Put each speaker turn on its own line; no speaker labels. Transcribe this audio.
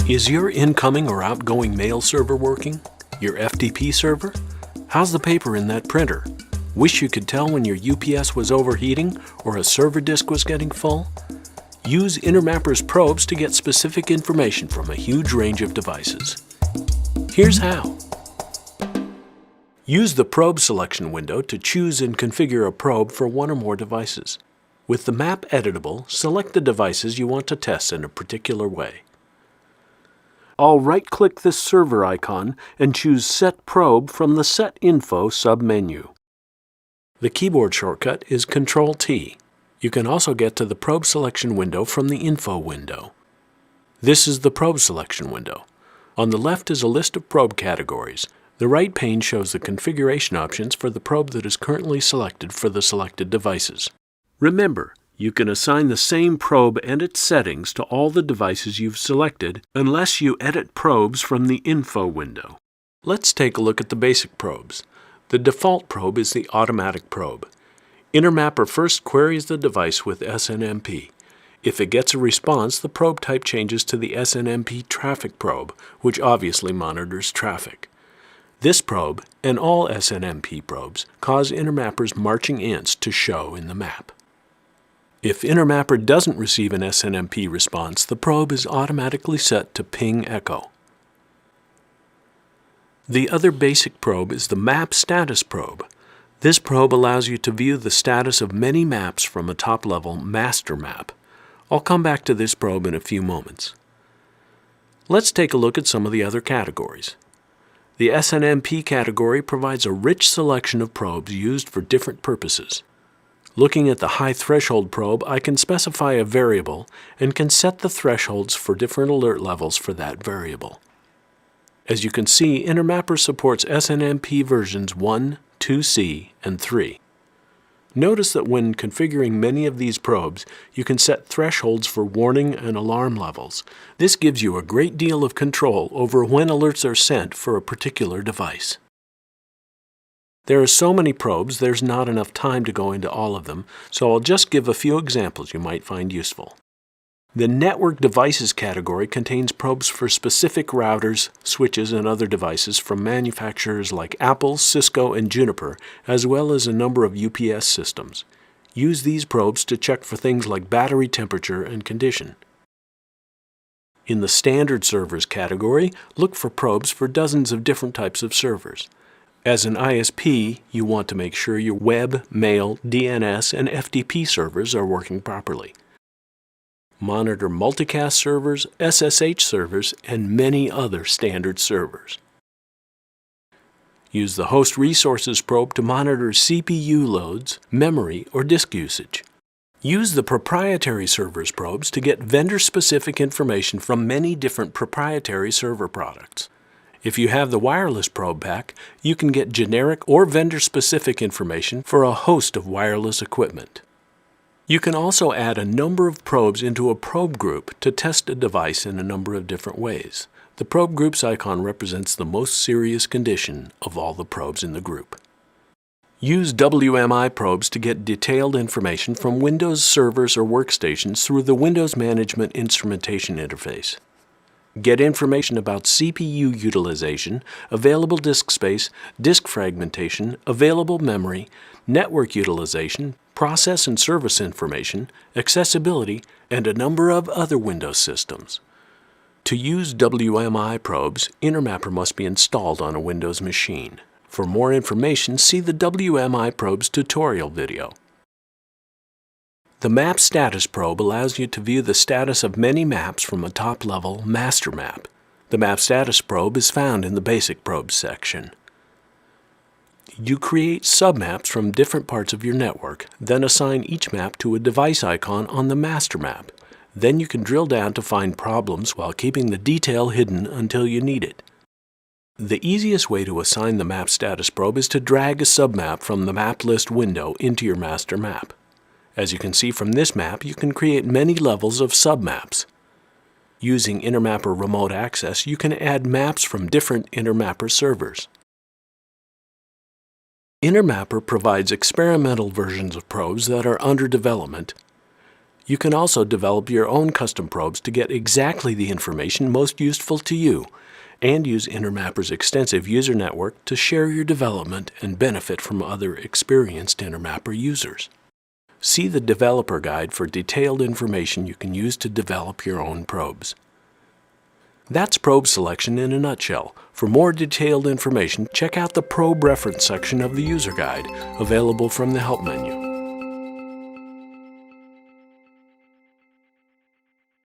Is your incoming or outgoing mail server working? Your FTP server? How's the paper in that printer? Wish you could tell when your UPS was overheating or a server disk was getting full? Use InterMapper's probes to get specific information from a huge range of devices. Here's how. Use the probe selection window to choose and configure a probe for one or more devices. With the map editable, select the devices you want to test in a particular way. I'll right-click this server icon and choose Set Probe from the Set Info sub-menu. The keyboard shortcut is Ctrl-T. You can also get to the probe selection window from the Info window. This is the probe selection window. On the left is a list of probe categories. The right pane shows the configuration options for the probe that is currently selected for the selected devices. Remember, you can assign the same probe and its settings to all the devices you've selected unless you edit probes from the Info window. Let's take a look at the basic probes. The default probe is the automatic probe. InterMapper first queries the device with SNMP. If it gets a response, the probe type changes to the SNMP traffic probe, which obviously monitors traffic. This probe, and all SNMP probes, cause InterMapper's marching ants to show in the map. If InterMapper doesn't receive an SNMP response, the probe is automatically set to ping echo. The other basic probe is the Map Status probe. This probe allows you to view the status of many maps from a top-level master map. I'll come back to this probe in a few moments. Let's take a look at some of the other categories. The SNMP category provides a rich selection of probes used for different purposes. Looking at the high threshold probe, I can specify a variable and can set the thresholds for different alert levels for that variable. As you can see, InterMapper supports SNMP versions 1, 2C, and 3. Notice that when configuring many of these probes, you can set thresholds for warning and alarm levels. This gives you a great deal of control over when alerts are sent for a particular device. There are so many probes, there's not enough time to go into all of them, so I'll just give a few examples you might find useful. The Network Devices category contains probes for specific routers, switches, and other devices from manufacturers like Apple, Cisco, and Juniper, as well as a number of UPS systems. Use these probes to check for things like battery temperature and condition. In the Standard Servers category, look for probes for dozens of different types of servers. As an ISP, you want to make sure your web, mail, DNS, and FTP servers are working properly. Monitor multicast servers, SSH servers, and many other standard servers. Use the Host Resources probe to monitor CPU loads, memory, or disk usage. Use the Proprietary Servers probes to get vendor-specific information from many different proprietary server products. If you have the wireless probe pack, you can get generic or vendor-specific information for a host of wireless equipment. You can also add a number of probes into a probe group to test a device in a number of different ways. The probe groups icon represents the most serious condition of all the probes in the group. Use WMI probes to get detailed information from Windows servers or workstations through the Windows Management Instrumentation interface. Get information about CPU utilization, available disk space, disk fragmentation, available memory, network utilization, process and service information, accessibility, and a number of other Windows systems. To use WMI probes, InterMapper must be installed on a Windows machine. For more information, see the WMI probes tutorial video. The Map Status probe allows you to view the status of many maps from a top-level master map. The Map Status probe is found in the Basic Probes section. You create submaps from different parts of your network, then assign each map to a device icon on the master map. Then you can drill down to find problems while keeping the detail hidden until you need it. The easiest way to assign the Map Status probe is to drag a submap from the Map List window into your master map. As you can see from this map, you can create many levels of submaps. Using InterMapper Remote Access, you can add maps from different InterMapper servers. InterMapper provides experimental versions of probes that are under development. You can also develop your own custom probes to get exactly the information most useful to you, and use InterMapper's extensive user network to share your development and benefit from other experienced InterMapper users. See the developer guide for detailed information you can use to develop your own probes. That's probe selection in a nutshell. For more detailed information, check out the probe reference section of the user guide, available from the help menu.